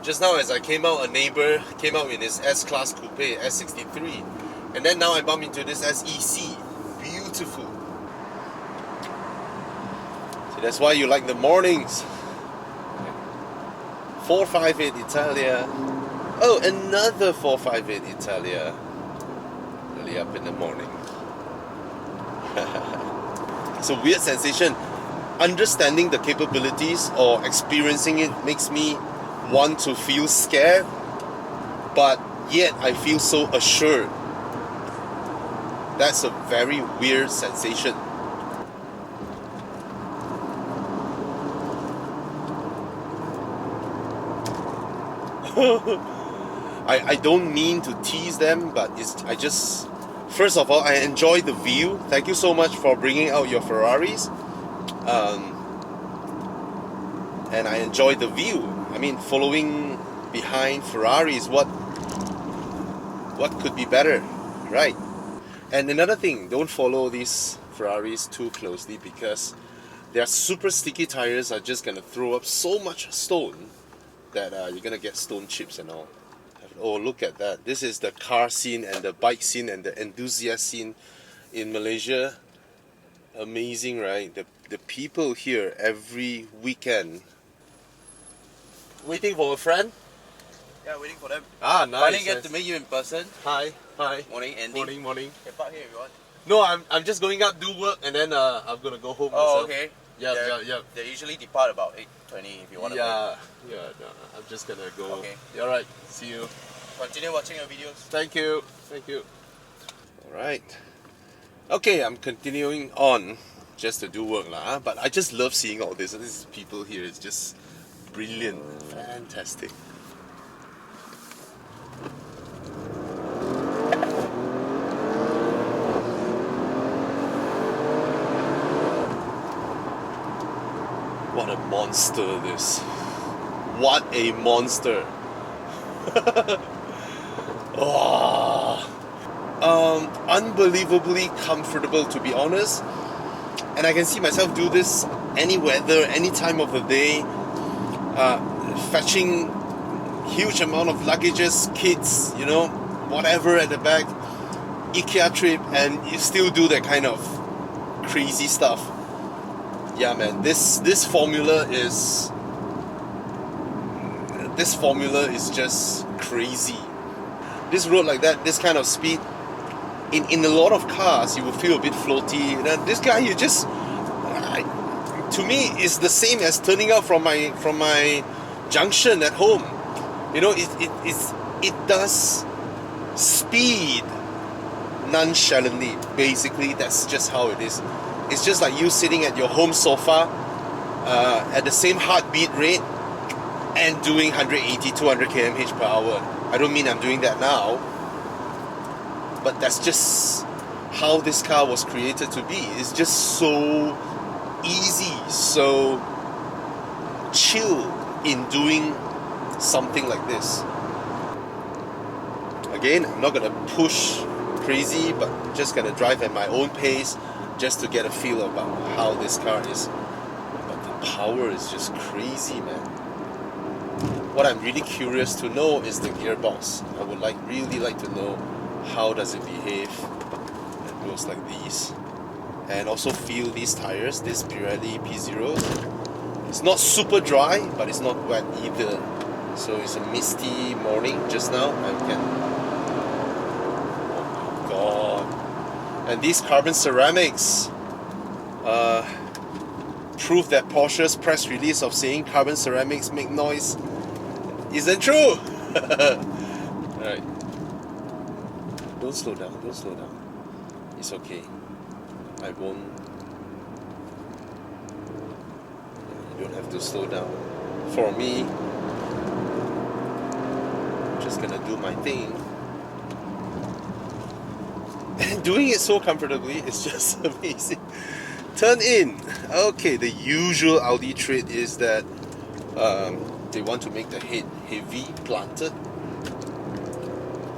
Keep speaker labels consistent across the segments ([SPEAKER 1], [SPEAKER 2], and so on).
[SPEAKER 1] Just now as I came out, a neighbor came out in his S-Class Coupe, S63. And then now I bump into this SEC. Beautiful. So that's why you like the mornings. 458 Italia. Oh, another 458 Italia. Really up in the morning. It's a weird sensation. Understanding the capabilities or experiencing it makes me want to feel scared, but yet I feel so assured. That's a very weird sensation. I don't mean to tease them, but first of all, I enjoy the view. Thank you so much for bringing out your Ferraris. And I enjoy the view. I mean, following behind Ferraris, what could be better, right? And another thing, don't follow these Ferraris too closely, because their super sticky tires are just gonna throw up so much stone that you're gonna get stone chips and all. Oh, look at that. This is the car scene and the bike scene and the enthusiast scene in Malaysia. Amazing, right? The people here every weekend. Waiting for a friend?
[SPEAKER 2] Yeah, waiting for them.
[SPEAKER 1] Ah, nice.
[SPEAKER 2] Finally get to meet you in person.
[SPEAKER 1] Hi.
[SPEAKER 2] Morning, Andy.
[SPEAKER 1] Morning.
[SPEAKER 2] Okay, park here if you want.
[SPEAKER 1] No, I'm just going out, do work, and then I'm gonna go home myself.
[SPEAKER 2] Okay.
[SPEAKER 1] Yeah.
[SPEAKER 2] They usually depart about 8:20 if you want to.
[SPEAKER 1] No, I'm just gonna go.
[SPEAKER 2] Okay.
[SPEAKER 1] Alright, see you.
[SPEAKER 2] Continue watching your videos.
[SPEAKER 1] Thank you. Alright. Okay, I'm continuing on just to do work lah. But I just love seeing all this. These people here is just brilliant, fantastic. What a monster this. What a monster. Unbelievably comfortable, to be honest. And I can see myself do this any weather, any time of the day. Fetching huge amount of luggages, kids, whatever at the back. IKEA trip, and you still do that kind of crazy stuff. Yeah, man, this formula is just crazy. This road like that, this kind of speed, in a lot of cars you will feel a bit floaty. This guy, you just, to me, is the same as turning out from my junction at home. It does speed nonchalantly. Basically, that's just how it is. It's just like you sitting at your home sofa at the same heartbeat rate and doing 180, 200 km/h per hour. I don't mean I'm doing that now, but that's just how this car was created to be. It's just so easy, so chill in doing something like this. Again, I'm not gonna push crazy, but just gonna drive at my own pace, just to get a feel about how this car is. But the power is just crazy, man. What I'm really curious to know is the gearbox. I would really like to know how does it behave at roads like these. And also feel these tires, this Pirelli P0. It's not super dry, but it's not wet either. So it's a misty morning just now. I can... Oh my god. And these carbon ceramics prove that Porsche's press release of saying carbon ceramics make noise isn't true. Alright. Don't slow down. It's okay. I won't. You don't have to slow down. For me, I'm just gonna do my thing. And doing it so comfortably is just amazing. Turn in. Okay, the usual Audi trait is that they want to make the head heavy, planted.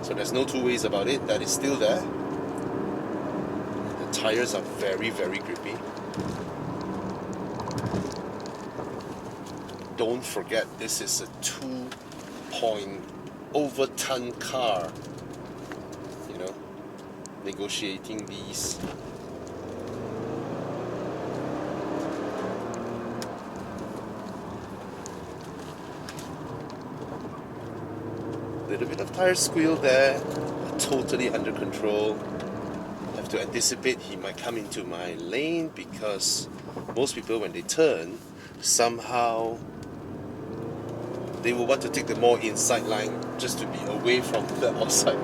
[SPEAKER 1] So there's no two ways about it. That is still there. The tires are very, very grippy. Don't forget, this is a over-ton car, you know, negotiating these. Little bit of tire squeal there, but totally under control. I have to anticipate he might come into my lane because most people, when they turn, somehow they will want to take the more inside line just to be away from the outside.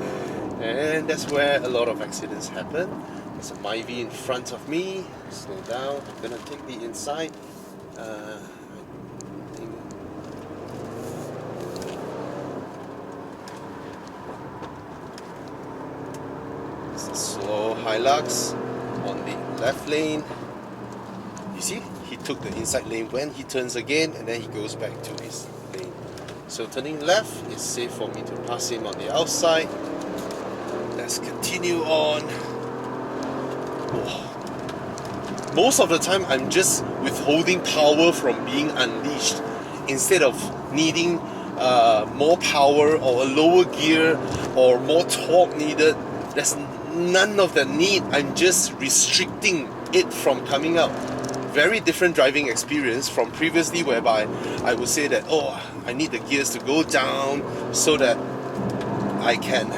[SPEAKER 1] And that's where a lot of accidents happen. There's a Myvi in front of me. Slow down. I'm gonna take the inside. I think it's a slow Hilux on the left lane. You see, he took the inside lane when he turns again, and then he goes back to his lane. So turning left is safe for me to pass him on the outside. Let's continue on. Oh. Most of the time I'm just withholding power from being unleashed instead of needing more power or a lower gear or more torque needed. There's none of that need. I'm just restricting it from coming out. Very different driving experience from previously, whereby I would say that, oh, I need the gears to go down so that I can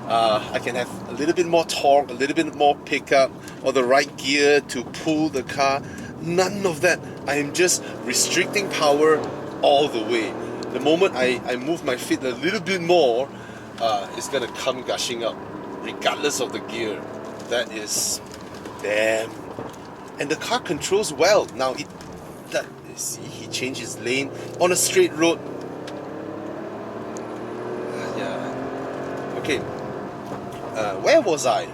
[SPEAKER 1] have a little bit more torque, a little bit more pickup, or the right gear to pull the car. None of that. I am just restricting power all the way. The moment I move my feet a little bit more, it's gonna come gushing up, regardless of the gear. That is damn. And the car controls well. Now see, he changed his lane on a straight road. Yeah. Okay. Where was I?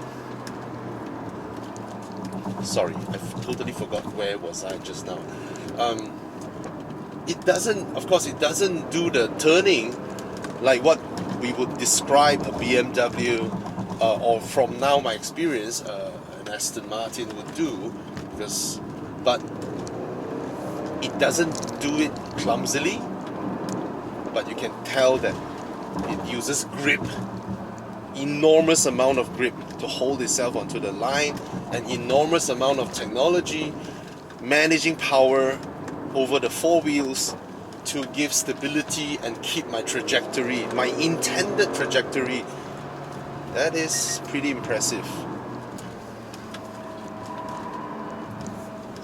[SPEAKER 1] Sorry, I totally forgot where was I just now. It doesn't do the turning like what we would describe a BMW or from now my experience an Aston Martin would do, but it doesn't do it clumsily, but you can tell that it uses grip, enormous amount of grip to hold itself onto the line, an enormous amount of technology, managing power over the four wheels to give stability and keep my trajectory, my intended trajectory. That is pretty impressive.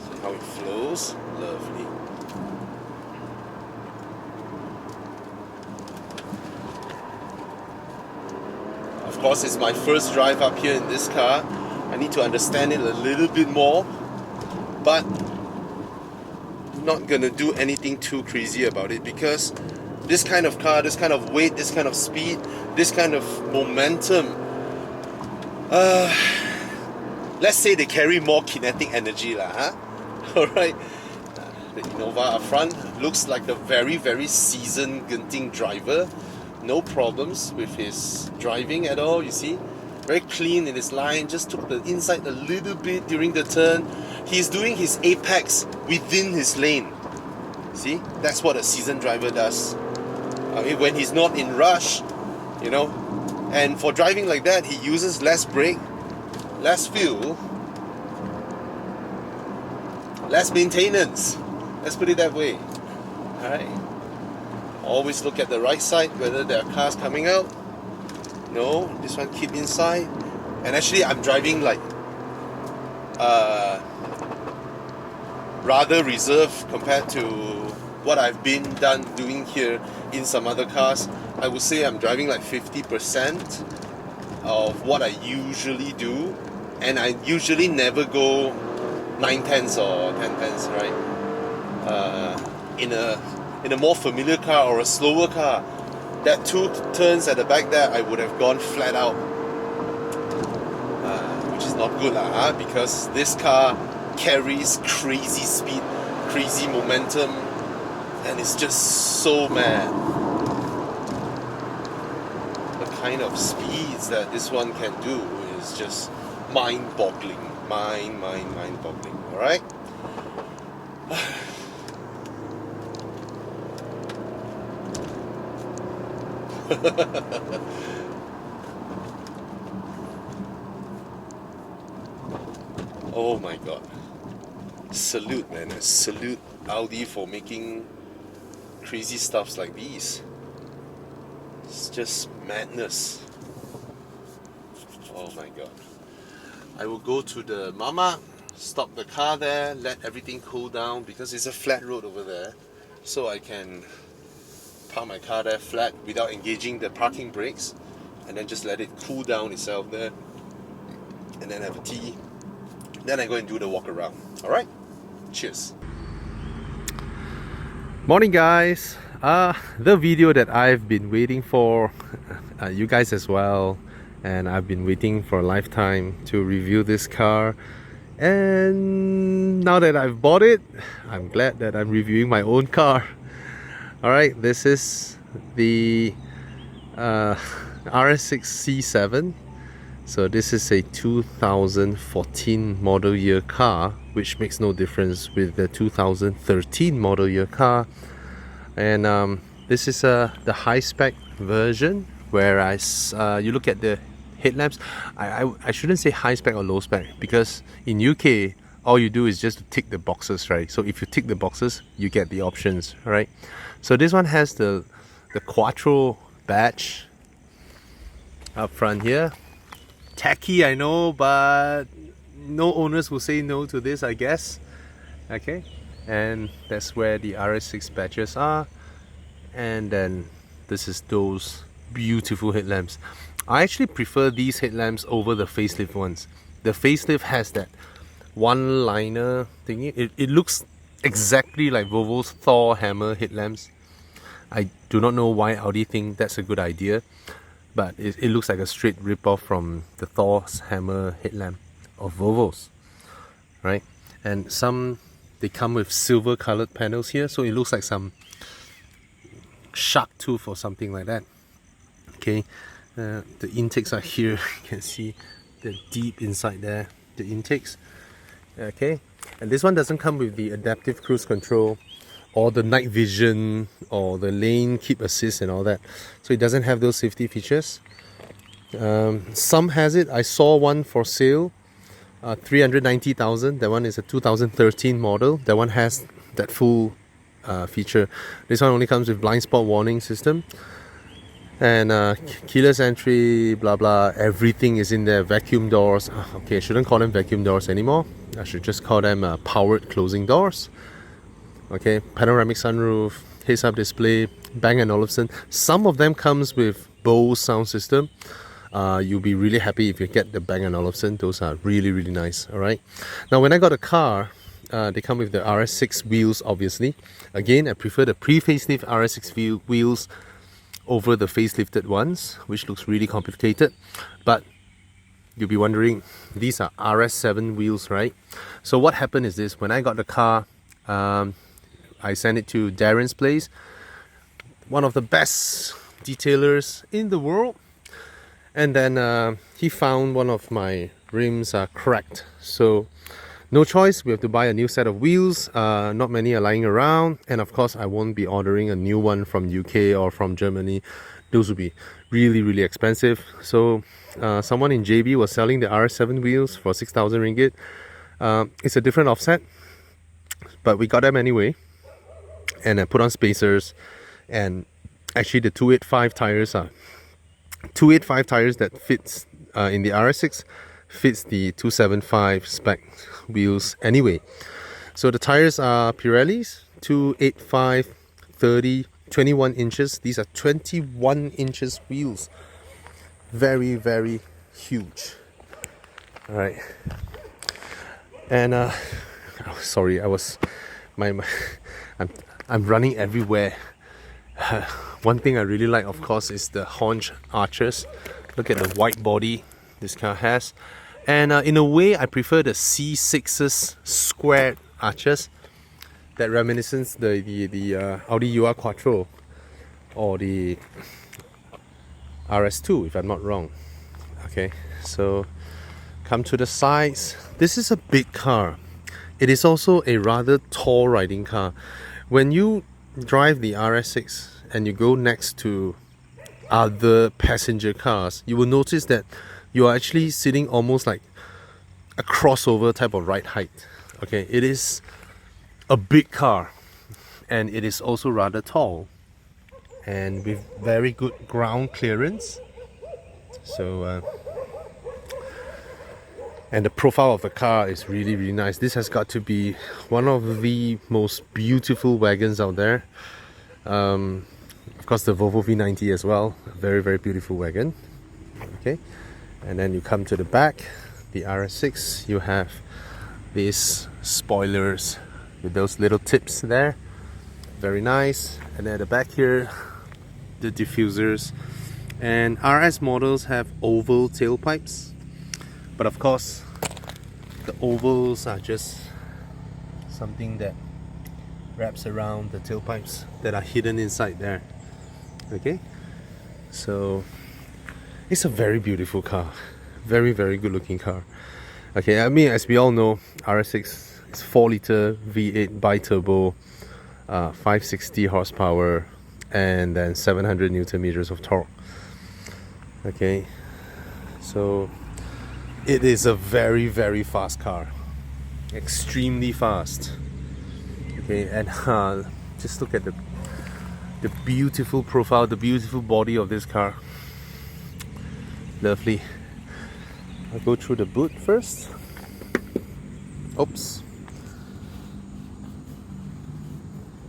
[SPEAKER 1] See how it flows? Lovely. Of course, it's my first drive up here in this car. I need to understand it a little bit more, but not gonna do anything too crazy about it, because this kind of car, this kind of weight, this kind of speed, this kind of momentum, let's say they carry more kinetic energy lah, huh? Alright, the Innova up front looks like a very, very seasoned Genting driver. No problems with his driving at all, you see. Very clean in his line, just took the inside a little bit during the turn. He's doing his apex within his lane. See, that's what a seasoned driver does. I mean, when he's not in rush, you know, and for driving like that, he uses less brake, less fuel, less maintenance. Let's put it that way. Alright. Always look at the right side, whether there are cars coming out. No, this one keep inside. And actually I'm driving like rather reserved compared to what I've been doing here in some other cars. I would say I'm driving like 50% of what I usually do, and I usually never go 9/10 or 10/10, right? In a more familiar car or a slower car, that two turns at the back there, I would have gone flat out, which is not good lah, because this car carries crazy speed, crazy momentum, and it's just so mad. The kind of speeds that this one can do is just mind-boggling, mind-boggling. All right. Oh my god. Salute, man. Salute Audi for making crazy stuffs like these. It's just madness. Oh my god. I will go to the mama, stop the car there, let everything cool down because it's a flat road over there. So I can park my car there flat without engaging the parking brakes, and then just let it cool down itself there, and then have a tea. Then I go and do the walk around. Alright? Cheers. Morning guys. The video that I've been waiting for, you guys as well, and I've been waiting for a lifetime to review this car, and now that I've bought it, I'm glad that I'm reviewing my own car. Alright, this is the RS6 C7. So this is a 2014 model year car, which makes no difference with the 2013 model year car. And this is the high spec version, whereas you look at the headlamps. I shouldn't say high spec or low spec, because in UK all you do is just to tick the boxes, right? So if you tick the boxes, you get the options, right? So this one has the Quattro badge up front here. Tacky, I know, but no owners will say no to this, I guess. Okay, and that's where the RS6 badges are. And then this is those beautiful headlamps. I actually prefer these headlamps over the facelift ones. The facelift has that one liner thingy. It looks exactly like Volvo's Thor hammer headlamps. I do not know why Audi think that's a good idea, but it looks like a straight rip-off from the Thor's hammer headlamp of Volvo's, right? And some, they come with silver colored panels here, so it looks like some shark tooth or something like that. Okay, the intakes are here. You can see the deep inside there, the intakes. Okay, and this one doesn't come with the adaptive cruise control or the night vision or the lane keep assist and all that, so it doesn't have those safety features. Some has it. I saw one for sale, 390,000. That one is a 2013 model. That one has that full feature. This one only comes with blind spot warning system and keyless entry, blah blah, everything is in there. Vacuum doors. Okay, I shouldn't call them vacuum doors anymore. I should just call them powered closing doors. Okay, panoramic sunroof, heads-up display, Bang & Olufsen. Some of them comes with Bose sound system. You'll be really happy if you get the Bang & Olufsen. Those are really, really nice. Alright. Now, when I got a car, they come with the RS6 wheels, obviously. Again, I prefer the pre-facelift RS6 wheels over the facelifted ones, which looks really complicated. But you'll be wondering, these are RS7 wheels, right? So what happened is this: when I got the car, I sent it to Darren's place, one of the best detailers in the world, and then he found one of my rims are cracked. So no choice, we have to buy a new set of wheels. Not many are lying around, and of course I won't be ordering a new one from UK or from Germany. Those would be really, really expensive. So someone in JB was selling the RS7 wheels for 6,000 ringgit. It's a different offset, but we got them anyway, and I put on spacers, and actually the 285 tires are 285 tires that fits in the RS6 fits the 275 spec wheels anyway. So the tires are Pirelli's 285 30 21 inches. These are 21 inches wheels. Very, very huge. All right. And sorry, I'm running everywhere. One thing I really like, of course, is the haunch arches. Look at the wide body this car has, and in a way I prefer the C6's squared arches, that reminiscence the Audi UR Quattro or the RS2, if I'm not wrong. Okay, so come to the sides. This is a big car. It is also a rather tall riding car. When you drive the RS6 and you go next to other passenger cars, you will notice that you are actually sitting almost like a crossover type of ride height. Okay, it is a big car, and it is also rather tall, and with very good ground clearance. So and the profile of the car is really, really nice. This has got to be one of the most beautiful wagons out there. Of course, the Volvo V90 as well, a very, very beautiful wagon. Okay, and then you come to the back, the RS6, you have these spoilers with those little tips there, very nice. And then at the back here, the diffusers. And RS models have oval tailpipes, but of course the ovals are just something that wraps around the tailpipes that are hidden inside there. Okay, so it's a very beautiful car, very, very good looking car. Okay, I mean, as we all know, RS6 is 4-liter V8 bi-turbo, 560 horsepower, and then 700 Newton meters of torque. Okay, so it is a very, very fast car, extremely fast. Okay, and just look at the beautiful profile, the beautiful body of this car. Lovely. I'll go through the boot first. Oops.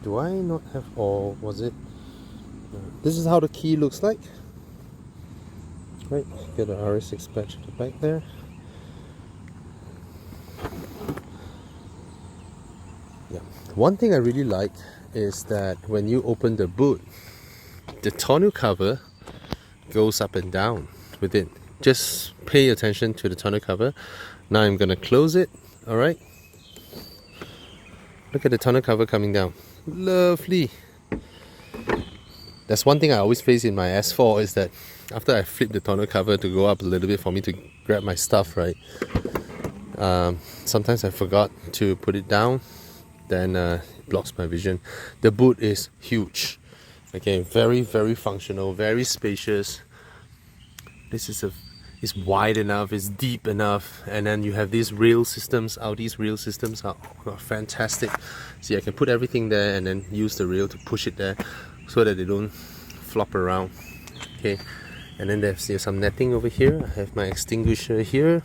[SPEAKER 1] Do I not have, or was it? This is how the key looks like. Right, get an RS6 badge at the back there. Yeah. One thing I really like is that when you open the boot, the tonneau cover goes up and down with it. Just pay attention to the tonneau cover. Now I'm gonna close it. Alright. Look at the tonneau cover coming down. Lovely. That's one thing I always face in my S4 is that after I flip the tonneau cover to go up a little bit for me to grab my stuff, right? Sometimes I forgot to put it down, then it blocks my vision. The boot is huge. Okay, very, very functional, very spacious. This is it's wide enough, it's deep enough, and then you have these rail systems. Audi's rail systems are fantastic. See, I can put everything there and then use the rail to push it there so that they don't flop around. Okay, and then there's some netting over here. I have my extinguisher here,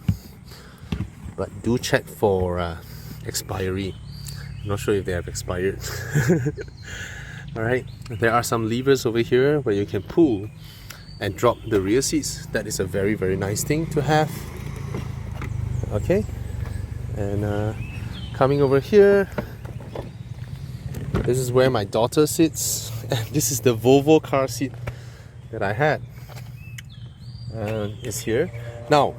[SPEAKER 1] but do check for expiry. I'm not sure if they have expired. Alright, there are some levers over here where you can pull and drop the rear seats. That is a very, very nice thing to have. Okay, and coming over here, this is where my daughter sits. This is the Volvo car seat that I had. It's here. Now,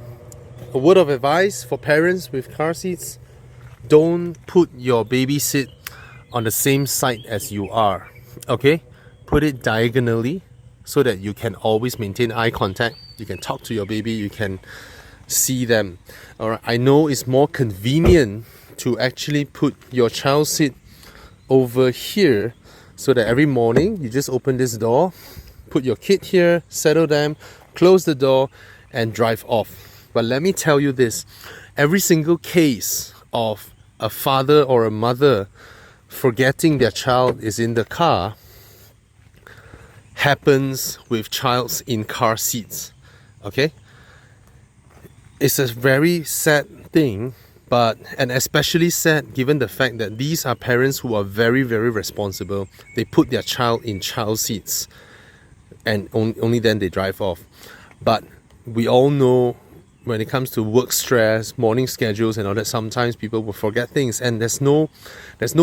[SPEAKER 1] a word of advice for parents with car seats: don't put your baby seat on the same side as you are. Okay, put it diagonally so that you can always maintain eye contact. You can talk to your baby, you can see them. Alright, I know it's more convenient to actually put your child seat over here so that every morning you just open this door, put your kid here, settle them, close the door, and drive off. But let me tell you this: every single case of a father or a mother forgetting their child is in the car happens with childs in car seats. Okay, it's a very sad thing, and especially sad given the fact that these are parents who are very, very responsible. They put their child in child seats and only then they drive off. But we all know when it comes to work stress, morning schedules and all that, sometimes people will forget things, and there's no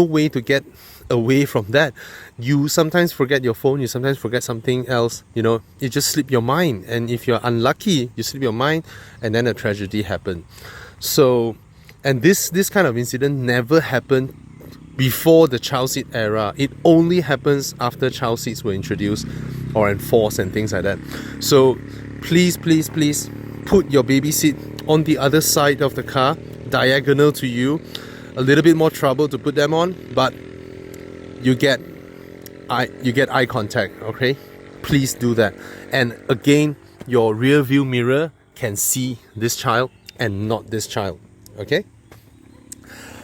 [SPEAKER 1] way to get away from that. You sometimes forget your phone, you sometimes forget something else, you know, it just slip your mind, and if you're unlucky, you slip your mind and then a tragedy happened. So, and this kind of incident never happened before the child seat era. It only happens after child seats were introduced or enforced and things like that. So please, please, please put your baby seat on the other side of the car, diagonal to you. A little bit more trouble to put them on, but you get eye contact. Okay, please do that. And again, your rear view mirror can see this child and not this child. Okay,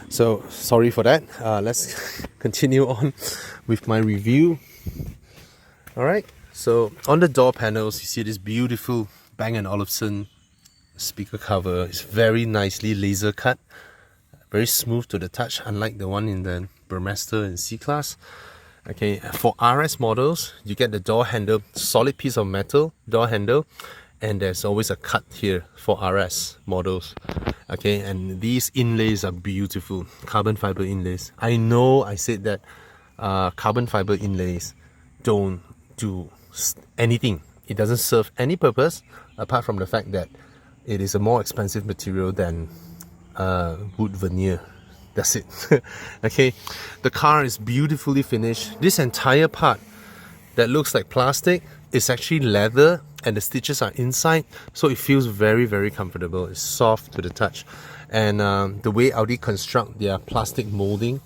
[SPEAKER 1] so sorry for that. Let's continue on with my review. Alright, so on the door panels you see this beautiful Bang & Olufsen speaker cover. It's very nicely laser cut, very smooth to the touch, unlike the one in the Burmester and C-Class. Okay, for RS models, you get the door handle, solid piece of metal door handle, and there's always a cut here for RS models. Okay, and these inlays are beautiful, carbon fiber inlays. I know I said that carbon fiber inlays don't do anything. It doesn't serve any purpose apart from the fact that it is a more expensive material than wood veneer. That's it. Okay, the car is beautifully finished. This entire part that looks like plastic is actually leather, and the stitches are inside, so it feels very, very comfortable. It's soft to the touch, and the way Audi construct their plastic molding,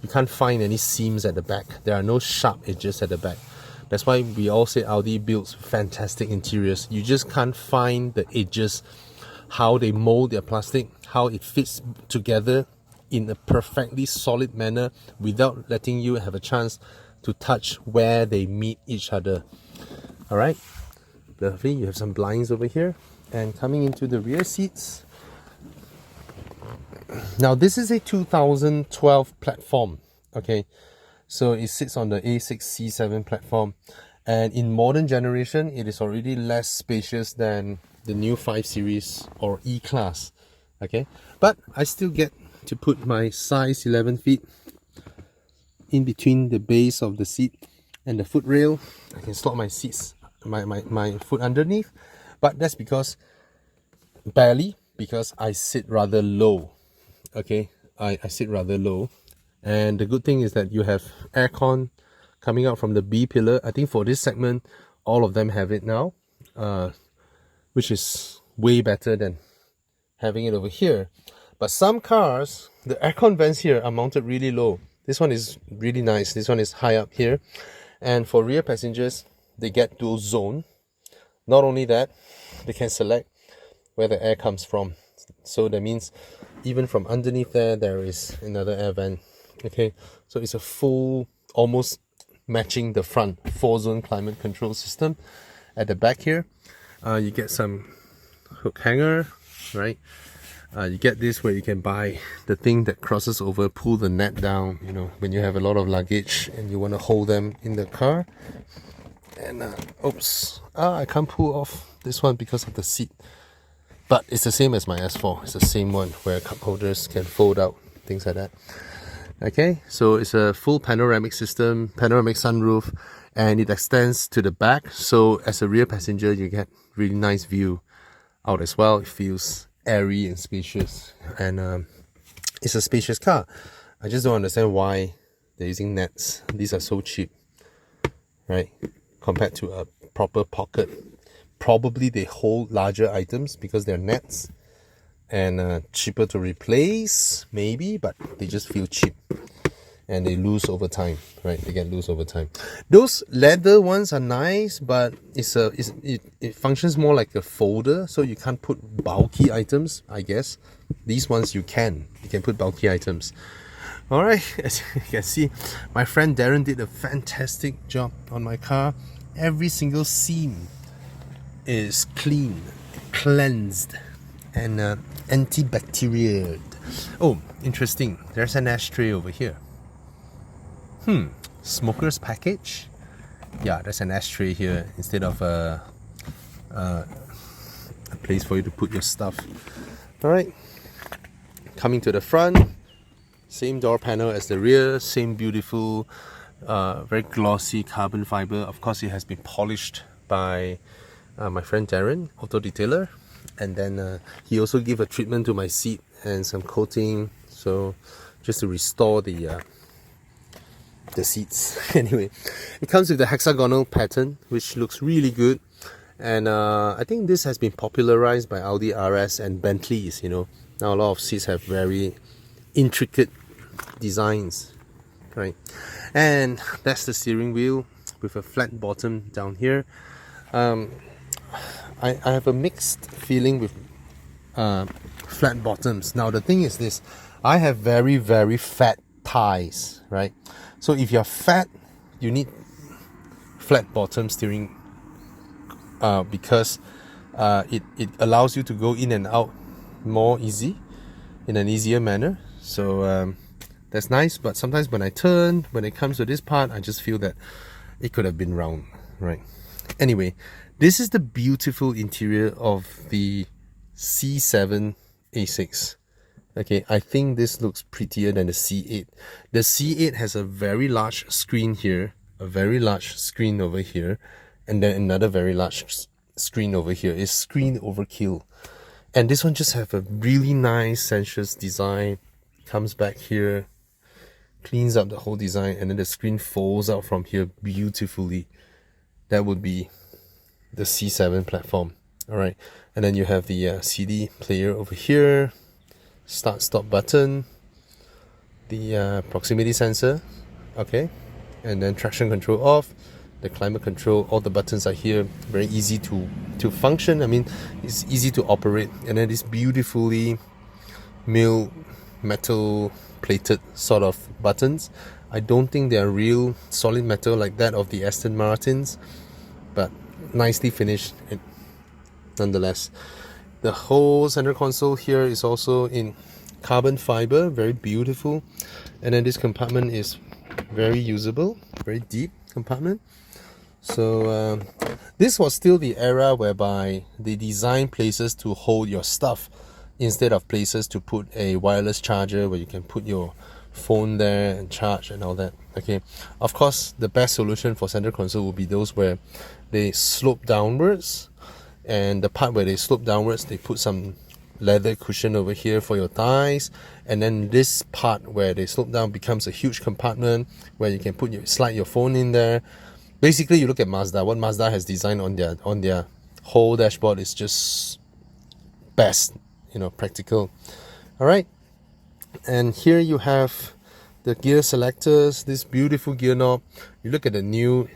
[SPEAKER 1] you can't find any seams at the back. There are no sharp edges at the back. That's why we all say Audi builds fantastic interiors. You just can't find the edges, how they mold their plastic, how it fits together in a perfectly solid manner without letting you have a chance to touch where they meet each other. Alright, lovely. You have some blinds over here, and coming into the rear seats. Now this is a 2012 platform. Okay, so it sits on the A6 C7 platform, and in modern generation it is already less spacious than the new 5 Series or E-Class. Okay, but I still get to put my size 11 feet in between the base of the seat and the foot rail. I can slot my seats, my foot underneath, but that's because I sit rather low. Okay, I sit rather low, and the good thing is that you have aircon coming out from the B pillar. I think for this segment all of them have it now, which is way better than having it over here. But some cars, the aircon vents here are mounted really low. This one is really nice. This one is high up here. And for rear passengers, they get dual zone. Not only that, they can select where the air comes from. So that means even from underneath there is another air vent. Okay, so it's a full, almost matching the front 4-zone climate control system. At the back here, you get some hook hanger, right? You get this where you can buy the thing that crosses over, pull the net down, you know, when you have a lot of luggage and you want to hold them in the car. And I can't pull off this one because of the seat, but it's the same as my S4. It's the same one where cup holders can fold out, things like that. Okay, so it's a full panoramic system, panoramic sunroof, and it extends to the back, so as a rear passenger you get really nice view out as well. It feels airy and spacious, and it's a spacious car. I just don't understand why they're using nets. These are so cheap, right, compared to a proper pocket. Probably they hold larger items because they're nets, and cheaper to replace maybe, but they just feel cheap and they lose over time, right? They get loose over time. Those leather ones are nice, but it functions more like a folder, so you can't put bulky items, I guess. These ones you can put bulky items. Alright, as you can see, my friend Darren did a fantastic job on my car. Every single seam is clean, cleansed, and antibacterial. Oh, interesting, there's an ashtray over here. Smoker's package? Yeah, there's an ashtray here instead of a place for you to put your stuff. Alright, coming to the front, same door panel as the rear, same beautiful, very glossy carbon fiber. Of course, it has been polished by my friend Darren, auto detailer, and then he also gave a treatment to my seat and some coating, so just to restore the seats. Anyway, it comes with the hexagonal pattern, which looks really good, and I think this has been popularized by Audi RS and Bentleys. You know, now a lot of seats have very intricate designs, right? And that's the steering wheel. with a flat bottom down here. I have a mixed feeling with flat bottoms. Now the thing is this, I have very fat thighs, right? So if you're fat, you need flat bottom steering because it allows you to go in and out more easy, in an easier manner. So that's nice, but sometimes when I turn, when it comes to this part, I just feel that it could have been round, right? Anyway, this is the beautiful interior of the C7 A6. Okay, I think this looks prettier than the C8. The C8 has a very large screen here, a very large screen over here, and then another very large screen over here. It's screen overkill. And this one just have a really nice sensuous design. Comes back here, cleans up the whole design, and then the screen folds out from here beautifully. That would be the C7 platform. Alright, and then you have the CD player over here, start stop button, the proximity sensor, okay, and then traction control off, the climate control, all the buttons are here, very easy to function. I mean, it's easy to operate. And then this beautifully milled metal plated sort of buttons. I don't think they are real solid metal like that of the Aston Martins, but nicely finished nonetheless. The whole center console here is also in carbon fiber, very beautiful. And then this compartment is very usable, very deep compartment. So this was still the era whereby they design places to hold your stuff instead of places to put a wireless charger where you can put your phone there and charge and all that. Okay, of course the best solution for center console would be those where they slope downwards, and the part where they slope downwards, they put some leather cushion over here for your thighs, and then this part where they slope down becomes a huge compartment where you can slide your phone in there. Basically, you look at Mazda. What Mazda has designed on their whole dashboard is just best, practical. All right, and here you have the gear selectors. This beautiful gear knob. You look at the new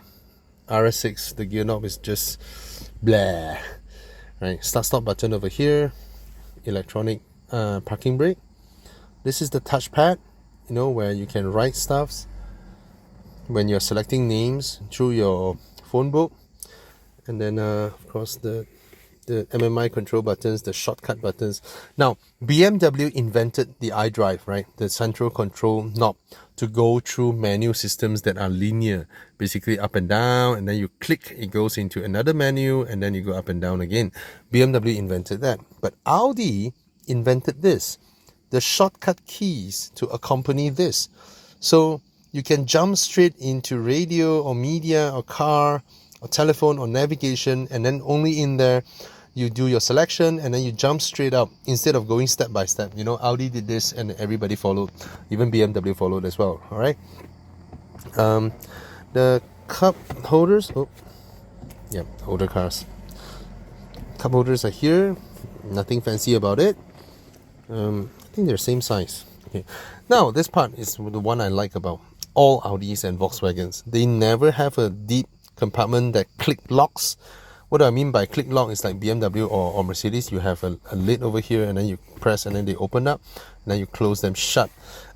[SPEAKER 1] RS6. The gear knob is just blah. Right, start-stop button over here. Electronic parking brake. This is the touchpad. Where you can write stuffs when you're selecting names through your phone book. And then of course the MMI control buttons, the shortcut buttons. Now BMW invented the iDrive, right? The central control knob to go through menu systems that are linear, basically up and down, and then you click, it goes into another menu, and then you go up and down again. BMW invented that. But Audi invented this, the shortcut keys to accompany this. So you can jump straight into radio or media or car or telephone or navigation, and then only in there you do your selection, and then you jump straight up instead of going step by step. Audi did this and everybody followed. Even BMW followed as well. All right. The cup holders. Older cars. Cup holders are here. Nothing fancy about it. I think they're same size. Okay. Now this part is the one I like about all Audis and Volkswagens. They never have a deep compartment that click locks. What do I mean by click lock? It's like BMW or Mercedes. You have a lid over here, and then you press, and then they open up, and then you close them shut.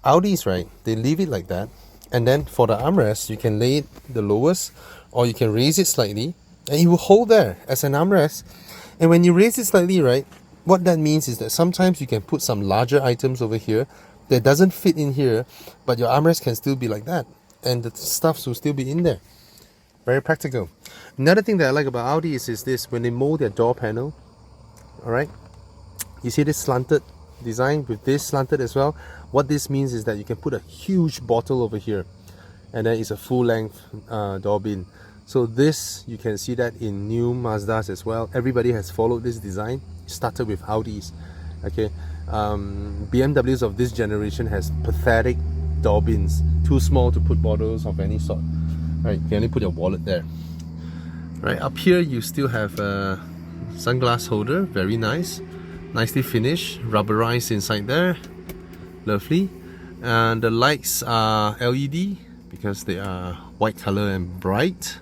[SPEAKER 1] Audis, right, they leave it like that, and then for the armrest, you can lay it the lowest, or you can raise it slightly, and it will hold there as an armrest. And when you raise it slightly, right, what that means is that sometimes you can put some larger items over here that doesn't fit in here, but your armrest can still be like that, and the stuff will still be in there. Very practical. Another thing that I like about Audi is this, when they mold their door panel, alright, you see this slanted design with this slanted as well. What this means is that you can put a huge bottle over here, and then it's a full length door bin. So this, you can see that in new Mazdas as well. Everybody has followed this design. It started with Audis. Okay, BMWs of this generation has pathetic door bins, too small to put bottles of any sort. Right, you can only put your wallet there. Right, up here you still have a sunglass holder, very nice, nicely finished, rubberized inside there, lovely. And the lights are LED, because they are white color and bright.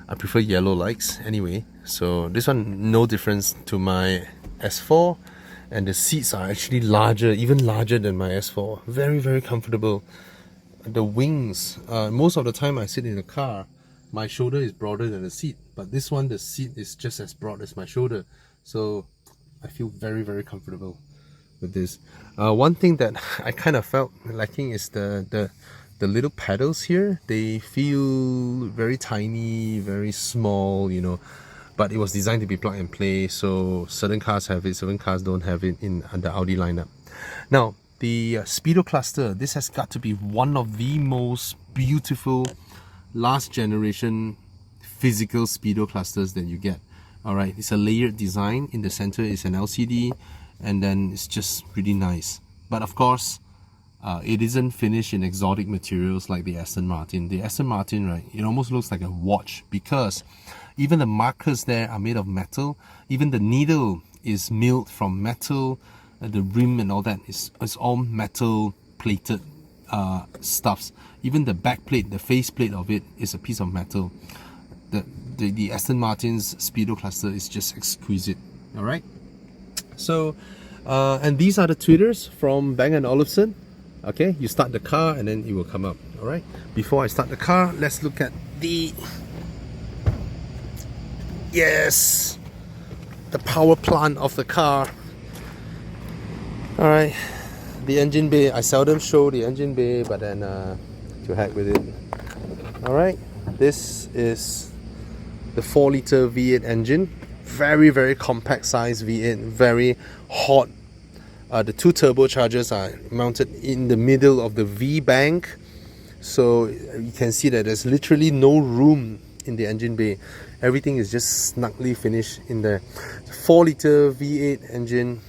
[SPEAKER 1] I prefer yellow lights anyway. So this one, no difference to my S4, and the seats are actually larger, even larger than my S4. Very, very comfortable. The wings, most of the time I sit in the car, my shoulder is broader than the seat, but this one, the seat is just as broad as my shoulder, so I feel very, very comfortable with this. One thing that I kind of felt lacking is the little pedals here. They feel very tiny, very small, you know, but it was designed to be plug and play, so certain cars have it, certain cars don't have it in the Audi lineup. Now, the speedo cluster, this has got to be one of the most beautiful last generation physical speedo clusters that you get. Alright, it's a layered design. In the center is an LCD, and then it's just really nice. But of course, it isn't finished in exotic materials like the Aston Martin. The Aston Martin, right, it almost looks like a watch, because even the markers there are made of metal. Even the needle is milled from metal. The rim and all that is all metal plated stuffs. Even the back plate, the face plate of it is a piece of metal. The Aston Martin's speedo cluster is just exquisite. All right. So, and these are the tweeters from Bang & Olufsen. Okay, you start the car and then it will come up. All right. Before I start the car, let's look at the power plant of the car. Alright, the engine bay. I seldom show the engine bay, but then to heck with it. Alright, this is the 4-liter V8 engine. Very, very compact size V8, very hot. The two turbochargers are mounted in the middle of the V bank, so you can see that there's literally no room in the engine bay. Everything is just snugly finished in there. 4-liter V8 engine,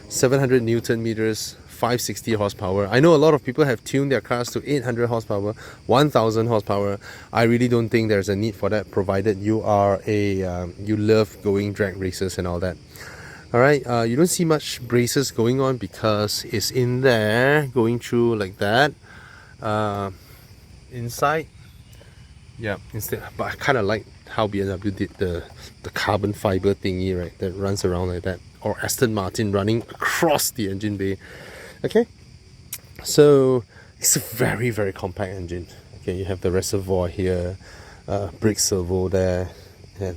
[SPEAKER 1] 700 Newton meters, 560 horsepower. I know a lot of people have tuned their cars to 800 horsepower, 1000 horsepower. I really don't think there's a need for that, provided you are you love going drag races and all that. Alright, you don't see much braces going on because it's in there, going through like that. Inside, yeah, instead, but I kind of like how BMW did the carbon fiber thingy, right, that runs around like that, or Aston Martin running across the engine bay. Okay, so it's a very, very compact engine. Okay, you have the reservoir here, brake servo there, and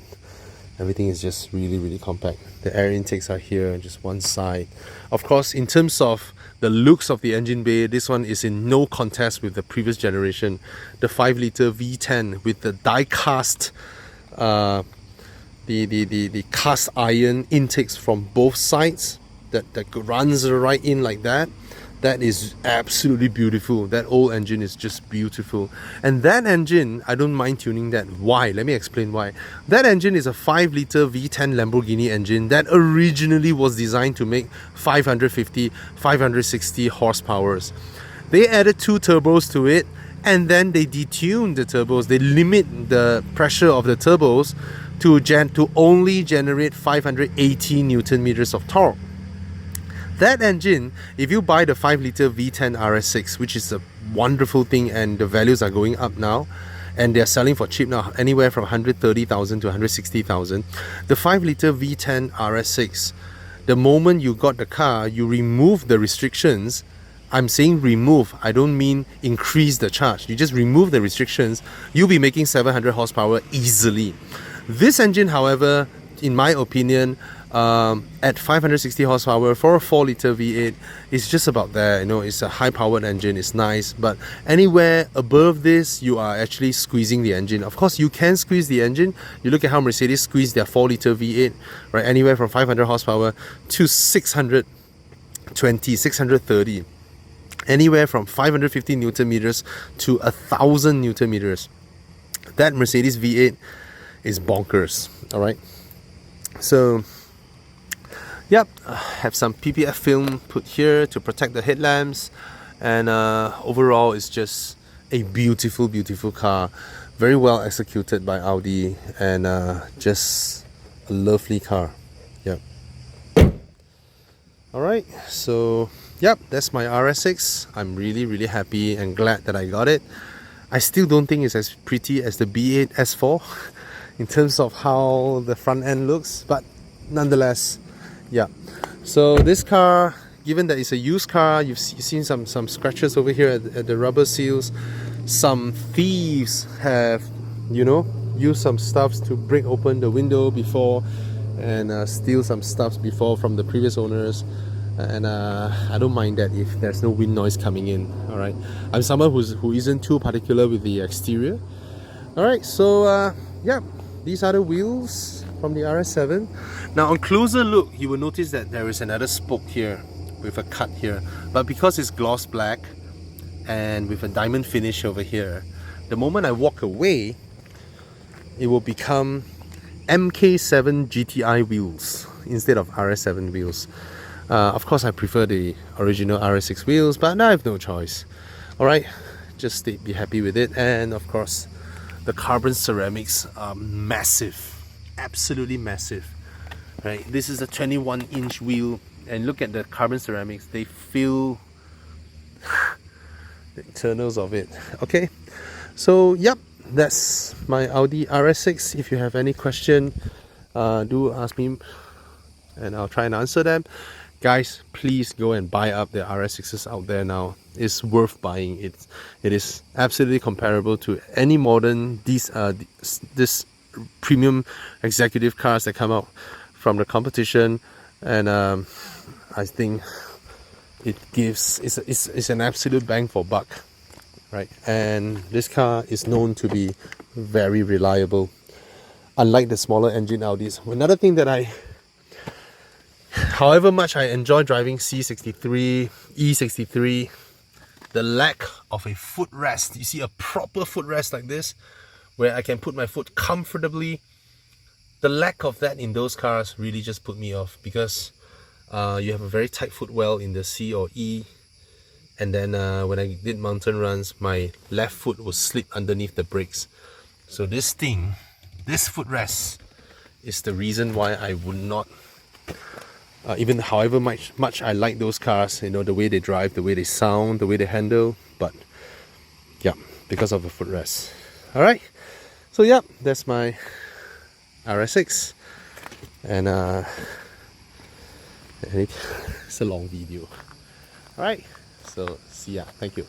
[SPEAKER 1] everything is just really, really compact. The air intakes are here, just one side. Of course, in terms of the looks of the engine bay, this one is in no contest with the previous generation. The 5-liter V10 with the die-cast, the cast iron intakes from both sides that runs right in like that. That is absolutely beautiful. That old engine is just beautiful. And that engine, I don't mind tuning that. Why? Let me explain why. That engine is a 5-liter V10 Lamborghini engine that originally was designed to make 550, 560 horsepowers. They added 2 turbos to it, and then they detuned the turbos. They limit the pressure of the turbos to only generate 580 Newton meters of torque. That engine, if you buy the 5-liter V10 RS6, which is a wonderful thing, and the values are going up now, and they're selling for cheap now, anywhere from 130,000 to 160,000. The 5-liter V10 RS6, the moment you got the car, you remove the restrictions. I'm saying remove, I don't mean increase the charge. You just remove the restrictions, you'll be making 700 horsepower easily. This engine, however, in my opinion, at 560 horsepower for a 4-liter V8, it's just about there. You know, it's a high-powered engine, it's nice, but anywhere above this, you are actually squeezing the engine. Of course, you can squeeze the engine. You look at how Mercedes squeezed their 4-liter V8, right? Anywhere from 500 horsepower to 620, 630. Anywhere from 550 Newton meters to 1000 Newton meters. That Mercedes V8 is bonkers, all right? So, yep, have some PPF film put here to protect the headlamps, and overall it's just a beautiful, beautiful car, very well executed by Audi, and just a lovely car. Yep. Alright, so yep, that's my RS6. I'm really happy and glad that I got it. I still don't think it's as pretty as the B8 S4 in terms of how the front end looks, but nonetheless, yeah. So this car, given that it's a used car, you've seen some scratches over here at the rubber seals. Some thieves have, you know, used some stuffs to break open the window before and steal some stuffs before from the previous owners. And I don't mind that if there's no wind noise coming in. All right, I'm someone who isn't too particular with the exterior. All right, so yeah, these are the wheels from the RS7. Now on closer look, you will notice that there is another spoke here with a cut here, but because it's gloss black and with a diamond finish over here, the moment I walk away, it will become MK7 GTI wheels instead of RS7 wheels. Of course, I prefer the original RS6 wheels, but now I have no choice. Alright, just be happy with it. And of course, the carbon ceramics are massive, absolutely massive. Right, this is a 21-inch wheel, and look at the carbon ceramics, they feel the internals of it. Okay, so yep, that's my Audi RS6. If you have any question, do ask me and I'll try and answer them. Guys, please go and buy up the RS6s out there now. It's worth buying. It is absolutely comparable to any modern this premium executive cars that come out from the competition, and I think it's an absolute bang for buck, right? And this car is known to be very reliable, unlike the smaller engine Audis. Another thing that however much I enjoy driving C63, E63, the lack of a footrest. You see a proper footrest like this, where I can put my foot comfortably. The lack of that in those cars really just put me off, because you have a very tight footwell in the C or E, and then when I did mountain runs, my left foot would slip underneath the brakes. So this footrest is the reason why I would not, even however much I like those cars, you know, the way they drive, the way they sound, the way they handle, but yeah, because of the footrest. Alright, so yeah, that's my RS6, and it's a long video. Alright, so see ya, thank you.